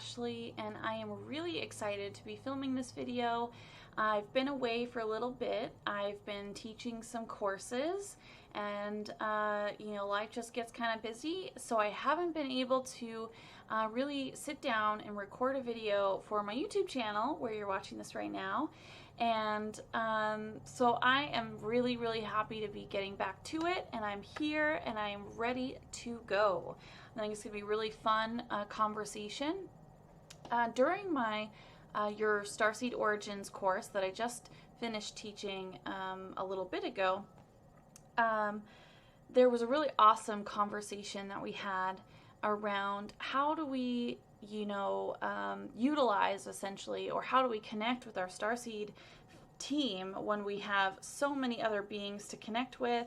Ashley, and I am really excited to be filming this video. I've been away for a little bit. I've been teaching some courses, and life just gets kind of busy, so I haven't been able to really sit down and record a video for my YouTube channel where you're watching this right now. And so I am really, really happy to be getting back to it, and I'm here and I am ready to go. I think it's going to be a really fun conversation. During my Your Starseed Origins course that I just finished teaching a little bit ago, there was a really awesome conversation that we had around how do we utilize essentially, or how do we connect with our starseed team when we have so many other beings to connect with,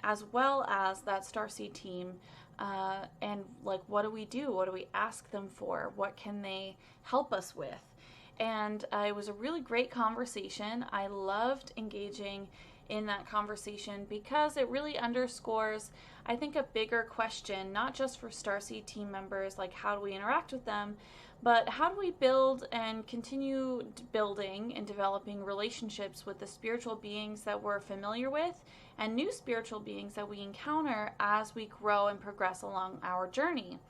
as well as that starseed team, and like, what do we do? What do we ask them for? What can they help us with? And it was a really great conversation. I loved engaging in that conversation because it really underscores, I think, a bigger question, not just for starseed team members, like how do we interact with them, but how do we build and continue building and developing relationships with the spiritual beings that we're familiar with and new spiritual beings that we encounter as we grow and progress along our journey.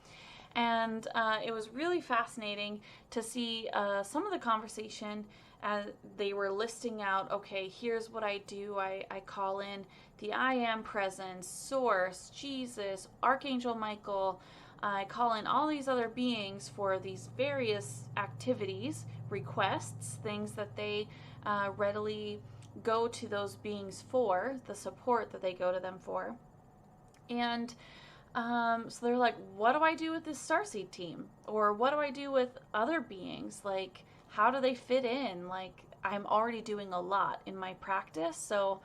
And it was really fascinating to see some of the conversation as they were listing out, okay, here's what I do. I call in the I Am Presence, Source, Jesus, Archangel Michael. I call in all these other beings for these various activities, requests, things that they readily go to those beings for, the support that they go to them for. And so they're like, what do I do with this starseed team? Or what do I do with other beings? Like, how do they fit in? Like, I'm already doing a lot in my practice, so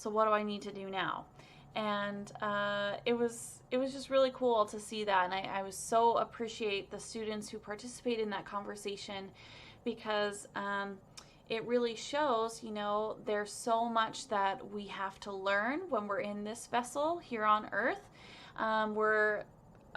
what do I need to do now? And it was just really cool to see that, and I was so appreciate the students who participate in that conversation, because it really shows, there's so much that we have to learn when we're in this vessel here on Earth. We're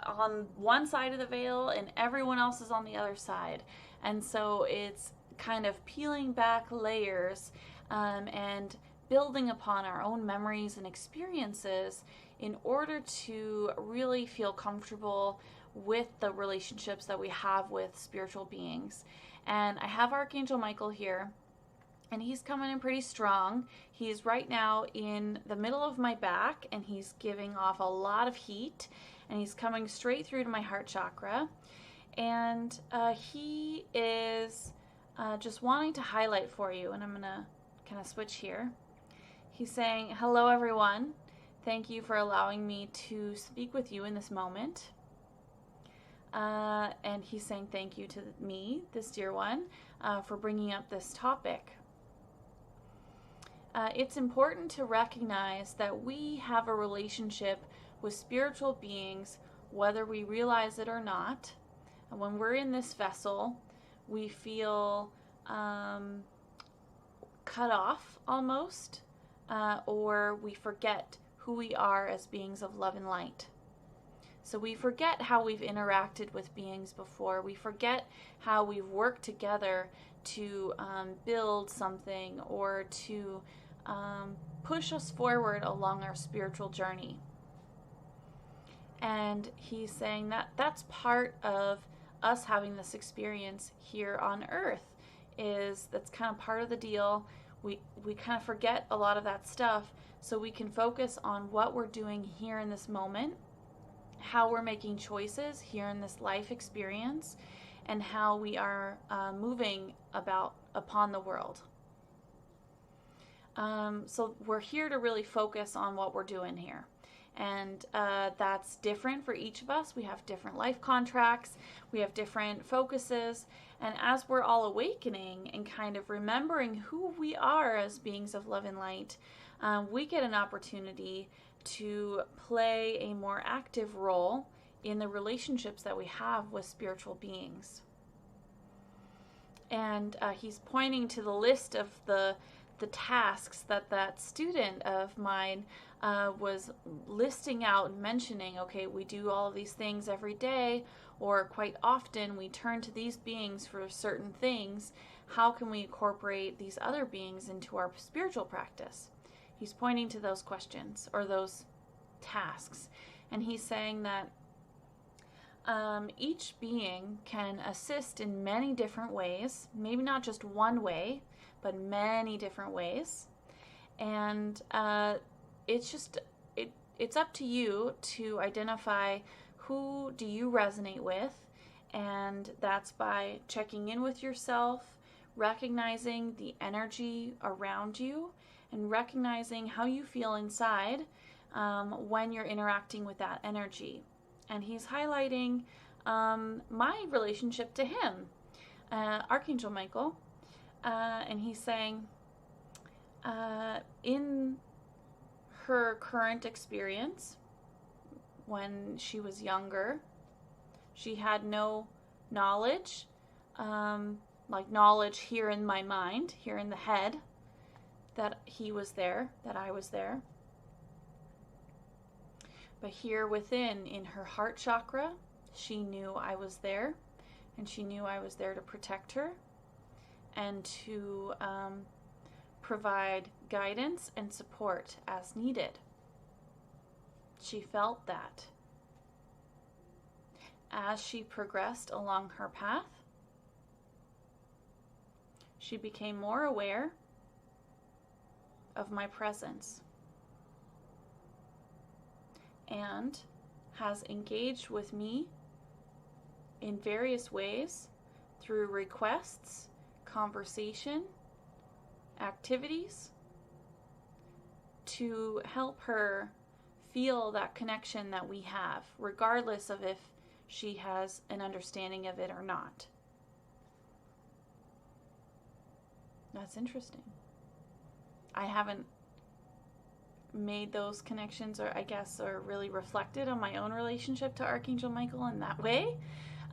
on one side of the veil and everyone else is on the other side. And so it's kind of peeling back layers and building upon our own memories and experiences in order to really feel comfortable with the relationships that we have with spiritual beings. And I have Archangel Michael here, and he's coming in pretty strong. He's right now in the middle of my back, and he's giving off a lot of heat, and he's coming straight through to my heart chakra. And he is just wanting to highlight for you, and I'm going to kind of switch here. He's saying, hello everyone. Thank you for allowing me to speak with you in this moment. And he's saying thank you to me, this dear one, for bringing up this topic. It's important to recognize that we have a relationship with spiritual beings, whether we realize it or not. And when we're in this vessel, we feel cut off almost, or we forget who we are as beings of love and light. So we forget how we've interacted with beings before. We forget how we've worked together to build something or to push us forward along our spiritual journey. And he's saying that that's part of us having this experience here on Earth. That's kind of part of the deal. We kind of forget a lot of that stuff, so we can focus on what we're doing here in this moment, how we're making choices here in this life experience, and how we are moving upon the world. So we're here to really focus on what we're doing here. And that's different for each of us. We have different life contracts. We have different focuses. And as we're all awakening and kind of remembering who we are as beings of love and light, we get an opportunity to play a more active role in the relationships that we have with spiritual beings. And he's pointing to the list of the the tasks that that student of mine was listing out and mentioning, okay, we do all of these things every day, or quite often we turn to these beings for certain things. How can we incorporate these other beings into our spiritual practice? He's pointing to those questions or those tasks. And he's saying that each being can assist in many different ways, maybe not just one way, but many different ways. And it's up to you to identify who do you resonate with, and that's by checking in with yourself, recognizing the energy around you, and recognizing how you feel inside when you're interacting with that energy. And he's highlighting my relationship to him, Archangel Michael, and he's saying in her current experience, when she was younger, she had no knowledge, like knowledge here in my mind, here in the head, that he was there, that I was there. But here within, in her heart chakra, she knew I was there, and she knew I was there to protect her and to provide guidance and support as needed. She felt that. As she progressed along her path, she became more aware of my presence and has engaged with me in various ways through requests, conversation, activities to help her feel that connection that we have, regardless of if she has an understanding of it or not. That's interesting. I haven't made those connections, or I guess, or really reflected on my own relationship to Archangel Michael in that way.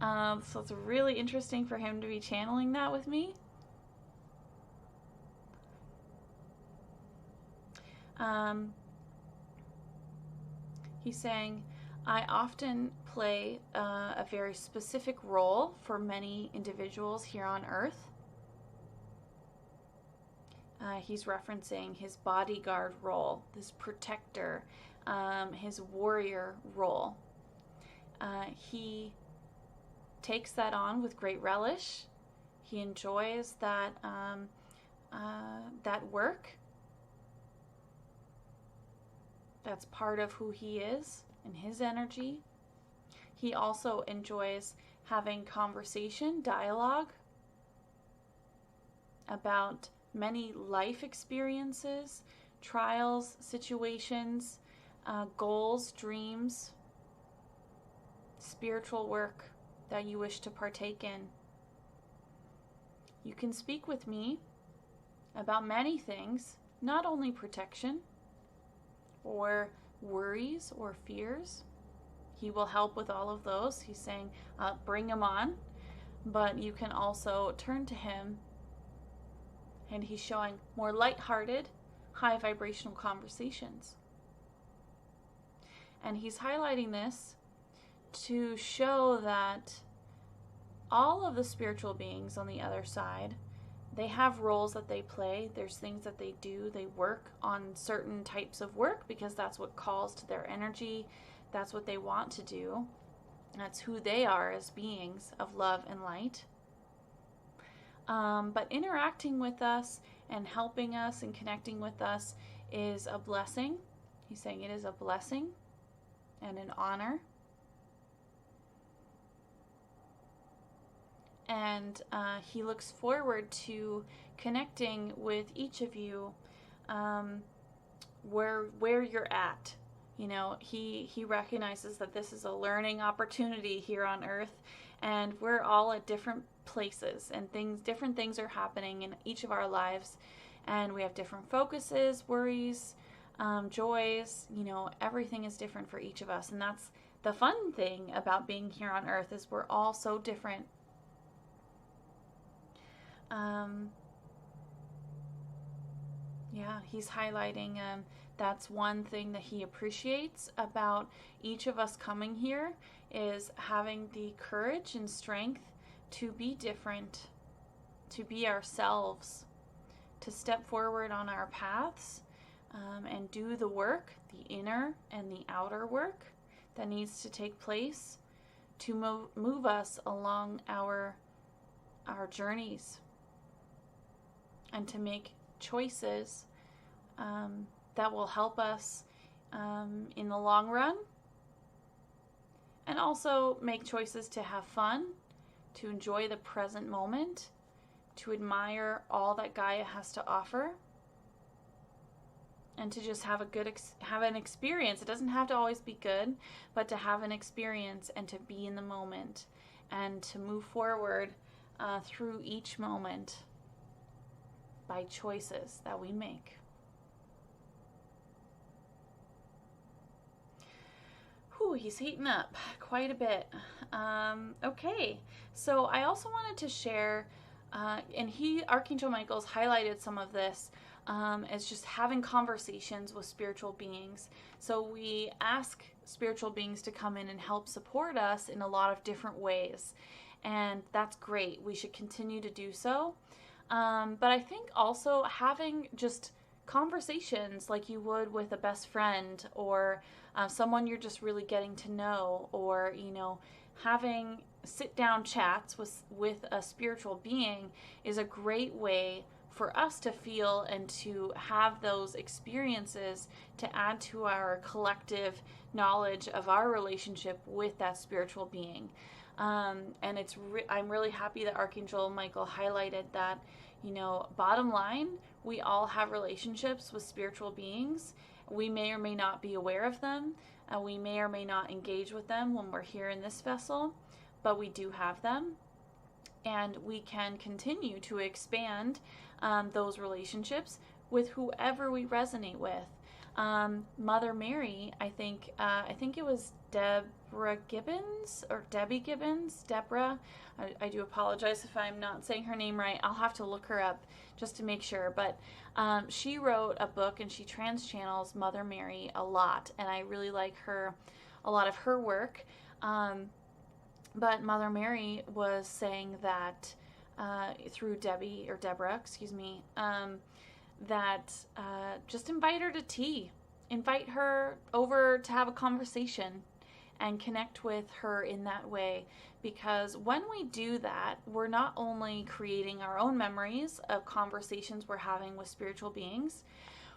So it's really interesting for him to be channeling that with me. He's saying, I often play a very specific role for many individuals here on Earth. He's referencing his bodyguard role, this protector, his warrior role. He takes that on with great relish. He enjoys that that work. That's part of who he is and his energy. He also enjoys having conversation, dialogue about many life experiences, trials, situations, goals, dreams, spiritual work that you wish to partake in. You can speak with me about many things, not only protection or worries or fears. He will help with all of those. He's saying, bring them on, but you can also turn to him, and he's showing more lighthearted, high vibrational conversations. And he's highlighting this to show that all of the spiritual beings on the other side, they have roles that they play. There's things that they do. They work on certain types of work because that's what calls to their energy. That's what they want to do. That's who they are as beings of love and light. But interacting with us and helping us and connecting with us is a blessing. He's saying it is a blessing and an honor. And he looks forward to connecting with each of you where you're at. You know, he recognizes that this is a learning opportunity here on Earth, and we're all at different places, and different things are happening in each of our lives, and we have different focuses, worries, joys. You know, everything is different for each of us, and that's the fun thing about being here on Earth, is we're all so different. Yeah, he's highlighting that's one thing that he appreciates about each of us coming here is having the courage and strength to be different, to be ourselves, to step forward on our paths and do the work, the inner and the outer work that needs to take place to move us along our journeys and to make choices that will help us in the long run, and also make choices to have fun, to enjoy the present moment, to admire all that Gaia has to offer, and to just have an experience. It doesn't have to always be good, but to have an experience and to be in the moment and to move forward through each moment by choices that we make. Whew, he's heating up quite a bit. Okay, so I also wanted to share, and Archangel Michael's highlighted some of this as just having conversations with spiritual beings. So we ask spiritual beings to come in and help support us in a lot of different ways, and that's great. We should continue to do so. But I think also having just conversations like you would with a best friend or someone you're just really getting to know, or, having sit-down chats with a spiritual being is a great way for us to feel and to have those experiences to add to our collective knowledge of our relationship with that spiritual being. And I'm really happy that Archangel Michael highlighted that, bottom line, we all have relationships with spiritual beings. We may or may not be aware of them. We may or may not engage with them when we're here in this vessel, but we do have them. And we can continue to expand those relationships with whoever we resonate with. Mother Mary, I think it was Deborah Gibbons or Debbie Gibbons. Deborah, I do apologize if I'm not saying her name right. I'll have to look her up just to make sure. But she wrote a book and she trans-channels Mother Mary a lot, and I really like a lot of her work. But Mother Mary was saying that through Deborah, that just invite her to tea. Invite her over to have a conversation and connect with her in that way. Because when we do that, we're not only creating our own memories of conversations we're having with spiritual beings,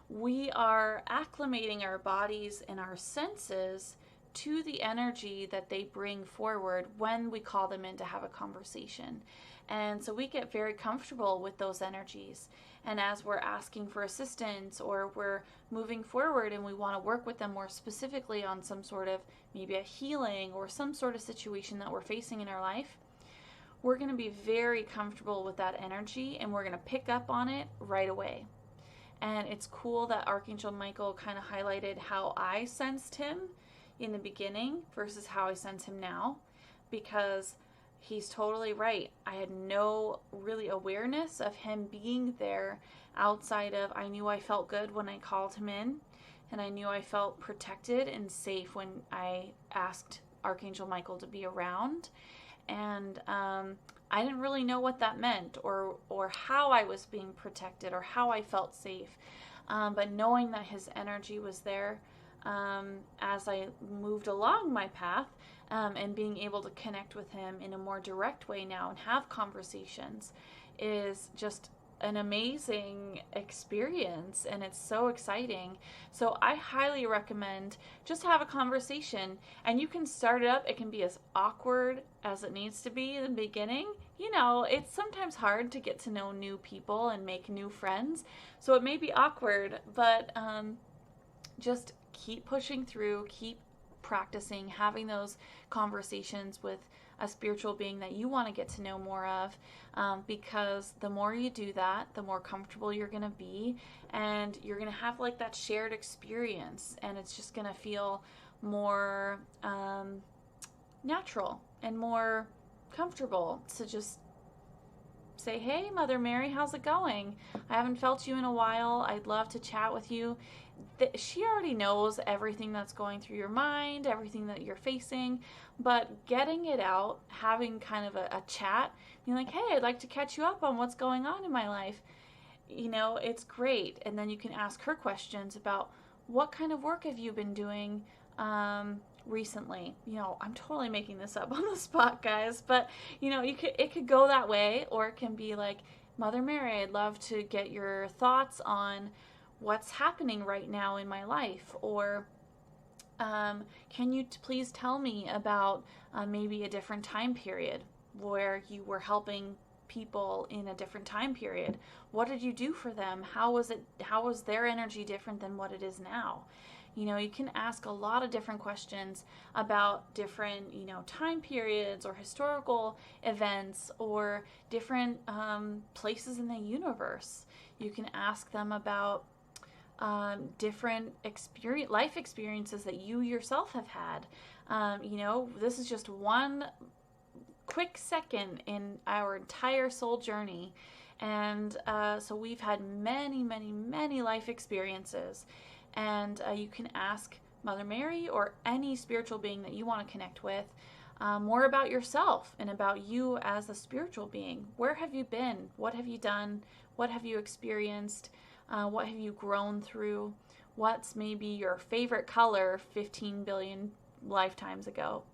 we are acclimating our bodies and our senses to the energy that they bring forward when we call them in to have a conversation. And so we get very comfortable with those energies. And as we're asking for assistance or we're moving forward and we want to work with them more specifically on some sort of maybe a healing or some sort of situation that we're facing in our life, we're going to be very comfortable with that energy and we're going to pick up on it right away. And it's cool that Archangel Michael kind of highlighted how I sensed him in the beginning versus how I sense him now, because he's totally right. I had no really awareness of him being there outside of, I knew I felt good when I called him in, and I knew I felt protected and safe when I asked Archangel Michael to be around. And I didn't really know what that meant or how I was being protected or how I felt safe. But knowing that his energy was there as I moved along my path, and being able to connect with him in a more direct way now and have conversations is just an amazing experience, and it's so exciting. So I highly recommend just have a conversation, and you can start it up. It can be as awkward as it needs to be in the beginning. It's sometimes hard to get to know new people and make new friends, so it may be awkward, but just keep pushing through, keep practicing having those conversations with a spiritual being that you want to get to know more of, because the more you do that, the more comfortable you're going to be, and you're going to have like that shared experience, and it's just going to feel more natural and more comfortable to just say, hey, Mother Mary, how's it going? I haven't felt you in a while. I'd love to chat with you. She already knows everything that's going through your mind, everything that you're facing, but getting it out, having kind of a chat, being like, hey, I'd like to catch you up on what's going on in my life. It's great. And then you can ask her questions about what kind of work have you been doing recently. I'm totally making this up on the spot, guys, but it could go that way, or it can be like, Mother Mary, I'd love to get your thoughts on what's happening right now in my life, or can you please tell me about maybe a different time period where you were helping people in a different time period? What did you do for them? How was their energy different than what it is now? You can ask a lot of different questions about different, time periods or historical events or different places in the universe. You can ask them about different life experiences that you yourself have had. This is just one quick second in our entire soul journey. And so we've had many, many, many life experiences. And you can ask Mother Mary or any spiritual being that you want to connect with more about yourself and about you as a spiritual being. Where have you been? What have you done? What have you experienced? What have you grown through? What's maybe your favorite color 15 billion lifetimes ago?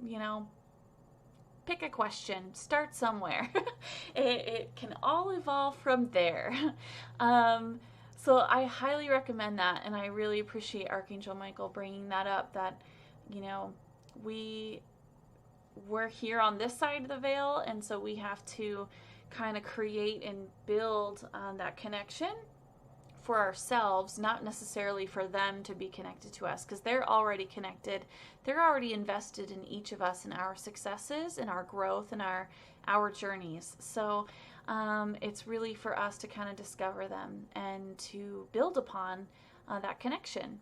Pick a question. Start somewhere. It can all evolve from there. So I highly recommend that, and I really appreciate Archangel Michael bringing that up, that, we're here on this side of the veil, and so we have to kind of create and build that connection for ourselves, not necessarily for them to be connected to us, because they're already connected. They're already invested in each of us and our successes and our growth and our journeys. So it's really for us to kind of discover them and to build upon that connection.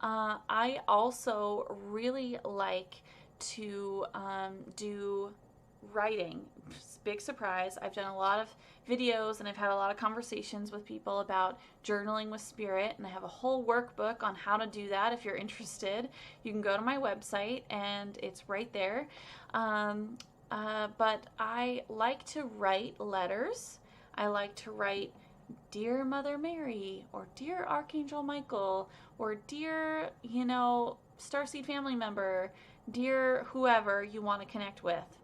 I also really like to do writing. Big surprise. I've done a lot of videos and I've had a lot of conversations with people about journaling with spirit, and I have a whole workbook on how to do that. If you're interested, you can go to my website and it's right there. But I like to write letters. I like to write Dear Mother Mary, or Dear Archangel Michael, or Dear, Starseed family member, Dear whoever you want to connect with.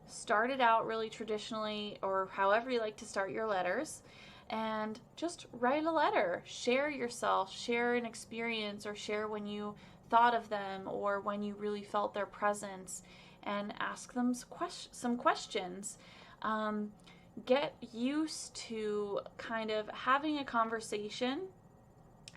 Start it out really traditionally, or however you like to start your letters, and just write a letter. Share yourself, share an experience, or share when you thought of them or when you really felt their presence, and ask them some questions. Get used to kind of having a conversation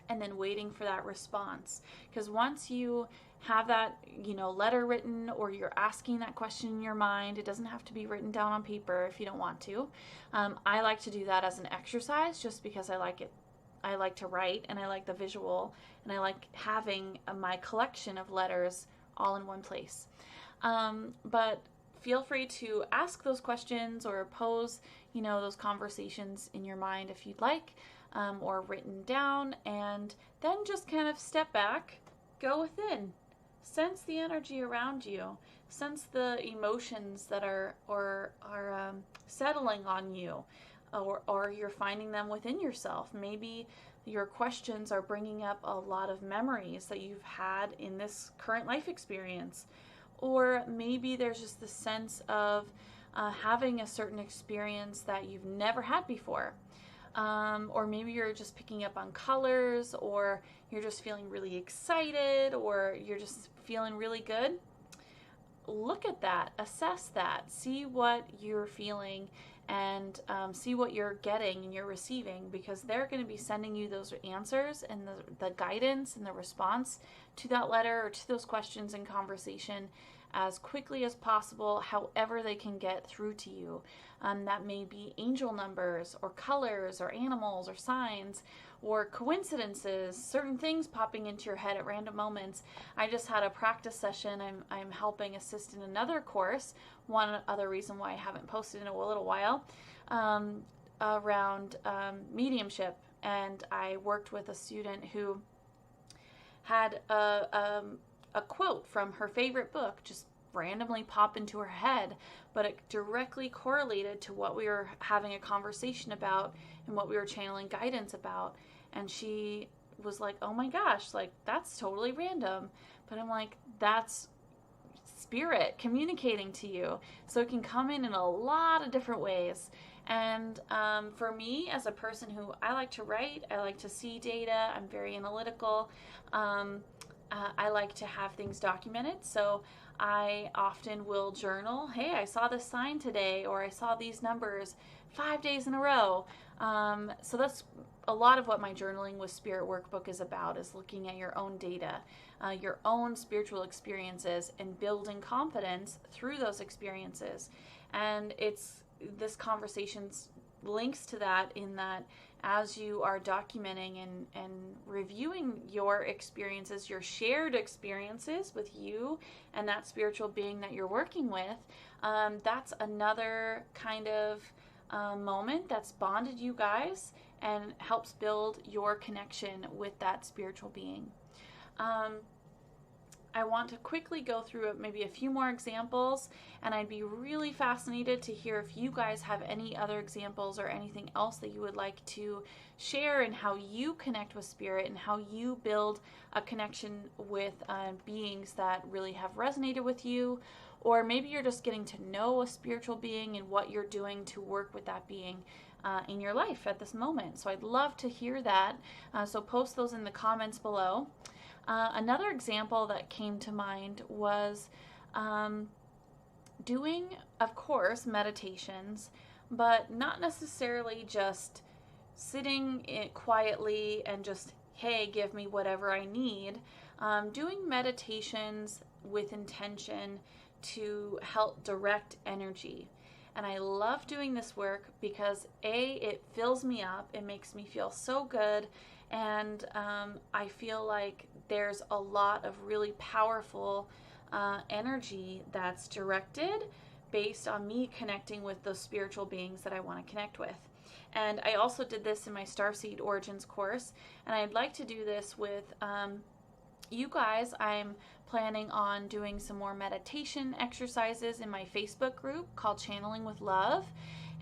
and then waiting for that response. Because once you have that, letter written, or you're asking that question in your mind, it doesn't have to be written down on paper if you don't want to. I like to do that as an exercise just because I like it. I like to write, and I like the visual, and I like having my collection of letters all in one place. But feel free to ask those questions or pose, those conversations in your mind if you'd like, or written down, and then just kind of step back, go within, sense the energy around you, sense the emotions that are settling on you, or you're finding them within yourself. Maybe your questions are bringing up a lot of memories that you've had in this current life experience. Or maybe there's just the sense of having a certain experience that you've never had before. Or maybe you're just picking up on colors, or you're just feeling really excited, or you're just feeling really good. Look at that, assess that, see what you're feeling, and see what you're getting and you're receiving, because they're going to be sending you those answers and the guidance and the response to that letter or to those questions and conversation as quickly as possible, however they can get through to you. That may be angel numbers or colors or animals or signs, or coincidences, certain things popping into your head at random moments. I just had a practice session. I'm helping assist in another course. One other reason why I haven't posted in a little while, around mediumship. And I worked with a student who had a quote from her favorite book just randomly pop into her head, but it directly correlated to what we were having a conversation about and what we were channeling guidance about. And she was like, oh my gosh, like that's totally random. But I'm like, that's spirit communicating to you. So it can come in a lot of different ways. And for me, as a person who I like to write, I like to see data, I'm very analytical. I like to have things documented. So I often will journal, hey, I saw this sign today, or I saw these numbers 5 days in a row. So that's a lot of what my journaling with Spirit Workbook is about, is looking at your own data, your own spiritual experiences, and building confidence through those experiences. And this conversation links to that, in that as you are documenting and reviewing your experiences, your shared experiences with you and that spiritual being that you're working with, that's another kind of moment that's bonded you guys and helps build your connection with that spiritual being. I want to quickly go through maybe a few more examples, and I'd be really fascinated to hear if you guys have any other examples or anything else that you would like to share, and how you connect with spirit and how you build a connection with beings that really have resonated with you, or maybe you're just getting to know a spiritual being and what you're doing to work with that being in your life at this moment. So I'd love to hear that. So post those in the comments below. Another example that came to mind was doing, of course, meditations, but not necessarily just sitting quietly and just, hey, give me whatever I need. Doing meditations with intention to help direct energy. And I love doing this work because it fills me up. It makes me feel so good. And I feel like there's a lot of really powerful energy that's directed based on me connecting with those spiritual beings that I want to connect with. And I also did this in my Starseed Origins course, and I'd like to do this with you guys. I'm planning on doing some more meditation exercises in my Facebook group called Channeling with Love.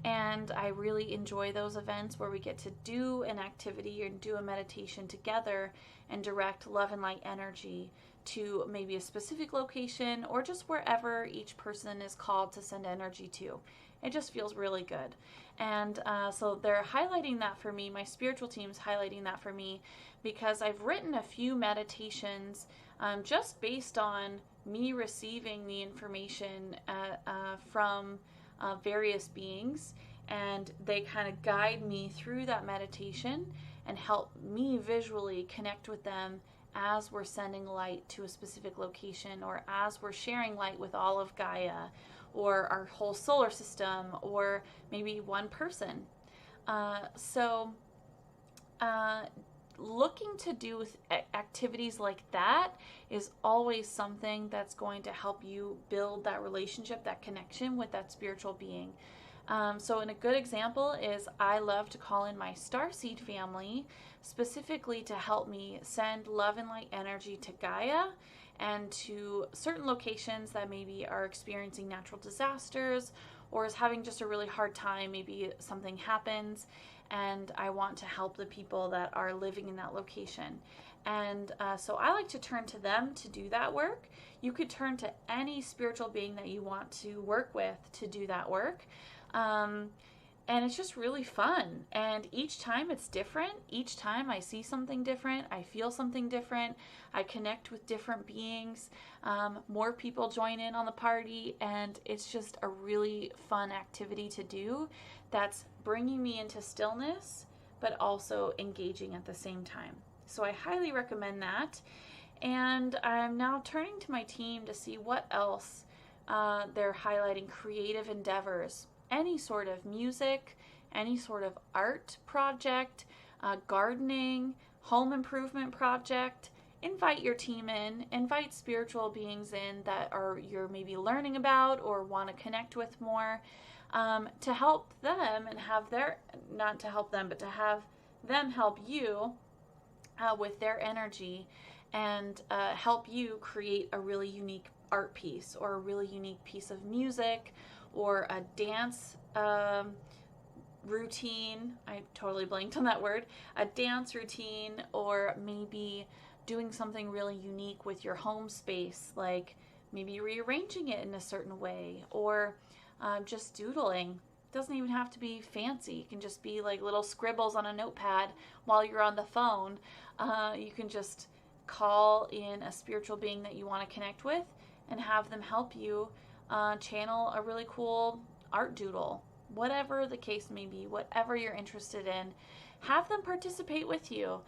And I really enjoy those events where we get to do an activity and do a meditation together and direct love and light energy to maybe a specific location, or just wherever each person is called to send energy to. It just feels really good. And so they're highlighting that for me. My spiritual team's highlighting that for me because I've written a few meditations just based on me receiving the information from various beings, and they kind of guide me through that meditation and help me visually connect with them as we're sending light to a specific location, or as we're sharing light with all of Gaia or our whole solar system, or maybe one person. Looking to do activities like that is always something that's going to help you build that relationship, that connection with that spiritual being. So a good example is I love to call in my Starseed family specifically to help me send love and light energy to Gaia and to certain locations that maybe are experiencing natural disasters or is having just a really hard time. Maybe something happens and I want to help the people that are living in that location. And so I like to turn to them to do that work. You could turn to any spiritual being that you want to work with to do that work. And it's just really fun. And each time it's different. Each time I see something different. I feel something different. I connect with different beings. More people join in on the party. And it's just a really fun activity to do that's bringing me into stillness, but also engaging at the same time. So I highly recommend that. And I'm now turning to my team to see what else they're highlighting. Creative endeavors, any sort of music, any sort of art project, gardening, home improvement project, invite your team in, invite spiritual beings in that are you're maybe learning about or want to connect with more, to help them and have their, not to help them, but to have them help you with their energy and help you create a really unique art piece or a really unique piece of music or a dance routine. I totally blanked on that word. A dance routine, or maybe doing something really unique with your home space, like maybe rearranging it in a certain way, or just doodling. It doesn't even have to be fancy. It can just be like little scribbles on a notepad while you're on the phone. You can just call in a spiritual being that you want to connect with and have them help you channel a really cool art doodle. Whatever the case may be, whatever you're interested in, have them participate with you.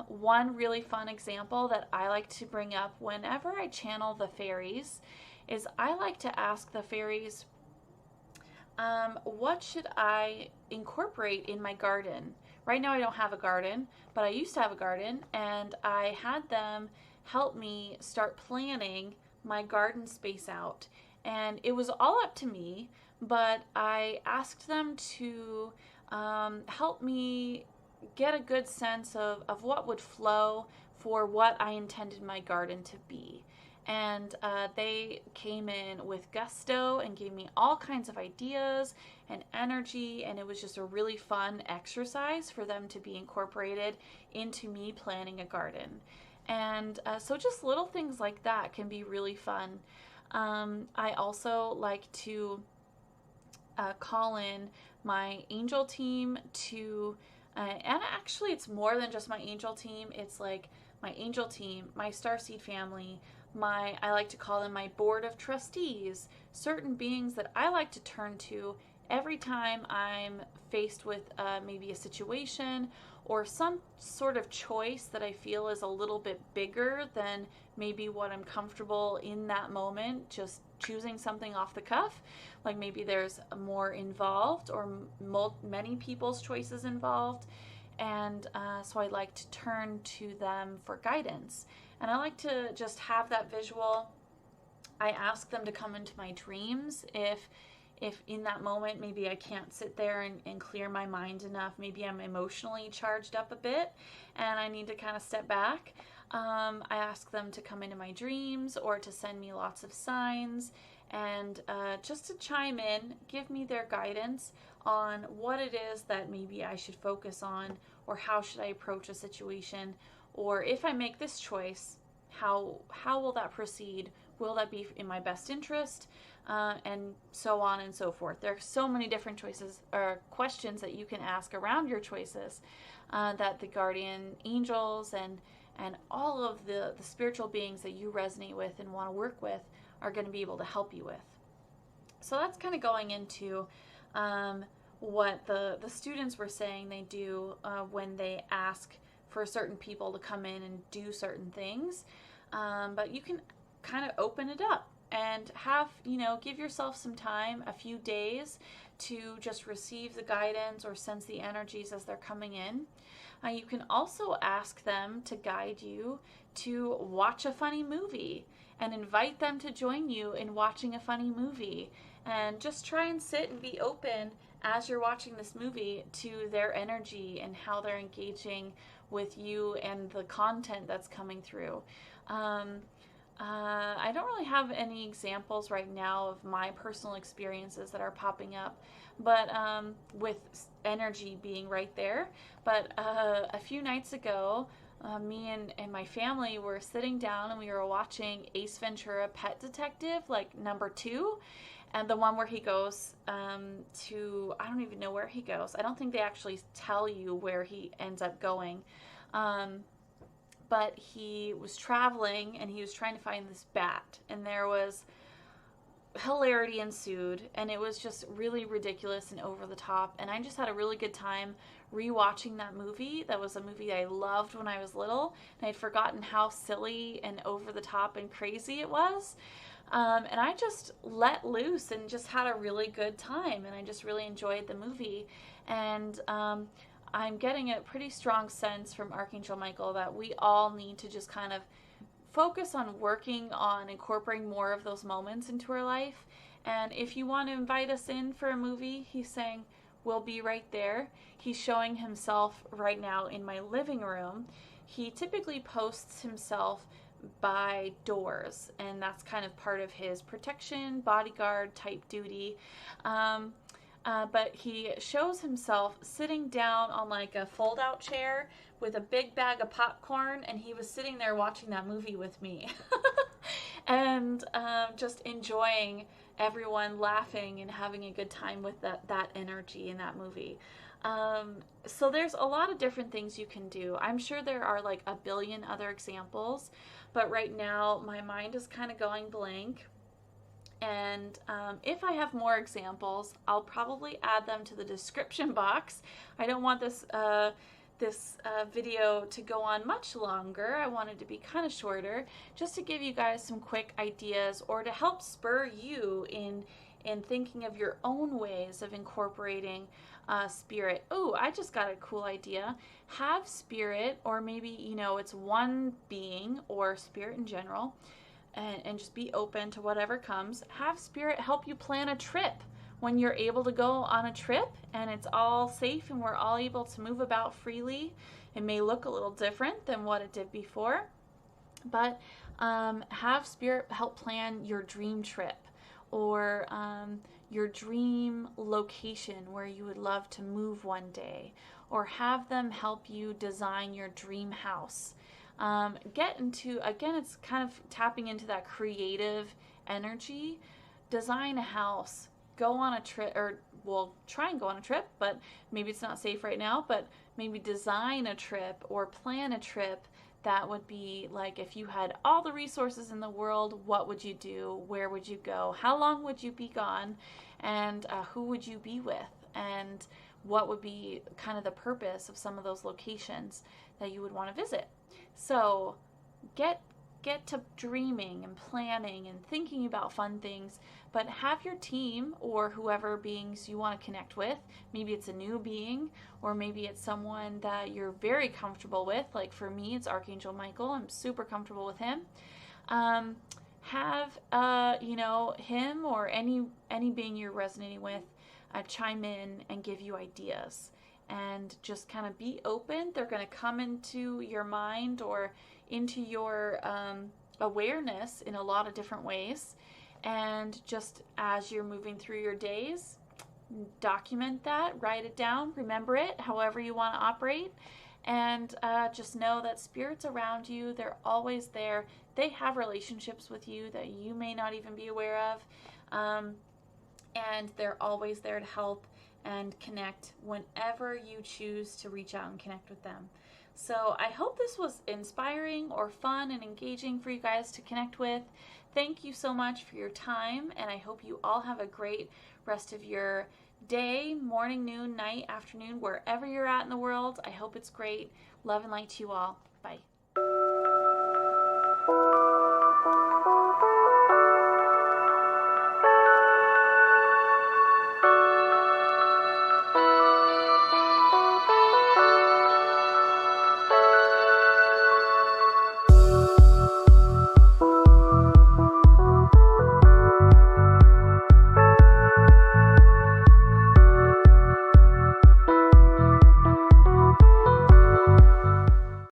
One really fun example that I like to bring up whenever I channel the fairies is I like to ask the fairies, what should I incorporate in my garden? Right now I don't have a garden, but I used to have a garden, and I had them help me start planning my garden space out. And it was all up to me, but I asked them to help me get a good sense of what would flow for what I intended my garden to be. And they came in with gusto and gave me all kinds of ideas and energy, and it was just a really fun exercise for them to be incorporated into me planning a garden. And so just little things like that can be really fun. I also like to call in my angel team to, and actually it's more than just my angel team. It's like my angel team, my starseed family, I like to call them my board of trustees, certain beings that I like to turn to every time I'm faced with maybe a situation or some sort of choice that I feel is a little bit bigger than maybe what I'm comfortable in that moment, just choosing something off the cuff. Like maybe there's more involved or many people's choices involved. And so I like to turn to them for guidance. And I like to just have that visual. I ask them to come into my dreams if in that moment maybe I can't sit there and clear my mind enough. Maybe I'm emotionally charged up a bit and I need to kind of step back. I ask them to come into my dreams or to send me lots of signs and just to chime in, give me their guidance on what it is that maybe I should focus on, or how should I approach a situation, or if I make this choice, how will that proceed? Will that be in my best interest? And so on and so forth. There are so many different choices or questions that you can ask around your choices that the guardian angels and all of the spiritual beings that you resonate with and want to work with are going to be able to help you with. So that's kind of going into what the students were saying they do when they ask for certain people to come in and do certain things. But you can kind of open it up and have, give yourself some time, a few days, to just receive the guidance or sense the energies as they're coming in. You can also ask them to guide you to watch a funny movie and invite them to join you in watching a funny movie. And just try and sit and be open as you're watching this movie to their energy and how they're engaging with you and the content that's coming through. I don't really have any examples right now of my personal experiences that are popping up, but with energy being right there. But a few nights ago, me and my family were sitting down and we were watching Ace Ventura Pet Detective, like number 2. And the one where he goes to, I don't even know where he goes. I don't think they actually tell you where he ends up going. But he was traveling and he was trying to find this bat. And there was hilarity ensued. And it was just really ridiculous and over the top. And I just had a really good time rewatching that movie. That was a movie I loved when I was little. And I'd forgotten how silly and over the top and crazy it was. And I just let loose and just had a really good time, and I just really enjoyed the movie. And I'm getting a pretty strong sense from Archangel Michael that we all need to just kind of focus on working on incorporating more of those moments into our life. And if you want to invite us in for a movie, he's saying, we'll be right there. He's showing himself right now in my living room. He typically posts himself by doors, and that's kind of part of his protection, bodyguard type duty. But he shows himself sitting down on like a fold out chair with a big bag of popcorn, and he was sitting there watching that movie with me. And just enjoying everyone laughing and having a good time with that energy in that movie. So there's a lot of different things you can do. I'm sure there are like a billion other examples, but right now my mind is kind of going blank. And if I have more examples, I'll probably add them to the description box. I don't want this video to go on much longer. I want it to be kind of shorter, just to give you guys some quick ideas or to help spur you in thinking of your own ways of incorporating spirit. Oh, I just got a cool idea. Have spirit, or maybe, it's one being or spirit in general, and just be open to whatever comes. Have spirit help you plan a trip. When you're able to go on a trip and it's all safe and we're all able to move about freely, it may look a little different than what it did before, but have spirit help plan your dream trip, or your dream location where you would love to move one day, or have them help you design your dream house. Get into, again, it's kind of tapping into that creative energy. Design a house, go on a trip, or well, try and go on a trip, but maybe it's not safe right now, but maybe design a trip or plan a trip that would be like, if you had all the resources in the world, what would you do? Where would you go? How long would you be gone? And who would you be with? And what would be kind of the purpose of some of those locations that you would want to visit? So get to dreaming and planning and thinking about fun things, but have your team or whoever beings you want to connect with. Maybe it's a new being, or maybe it's someone that you're very comfortable with. Like for me, it's Archangel Michael. I'm super comfortable with him. Have him or any being you're resonating with chime in and give you ideas, and just kind of be open. They're going to come into your mind or into your awareness in a lot of different ways. And just as you're moving through your days, document that, write it down, remember it, however you want to operate. And just know that spirit's around you. They're always there. They have relationships with you that you may not even be aware of. And they're always there to help and connect whenever you choose to reach out and connect with them. So I hope this was inspiring or fun and engaging for you guys to connect with. Thank you so much for your time, and I hope you all have a great rest of your day, morning, noon, night, afternoon, wherever you're at in the world. I hope it's great. Love and light to you all.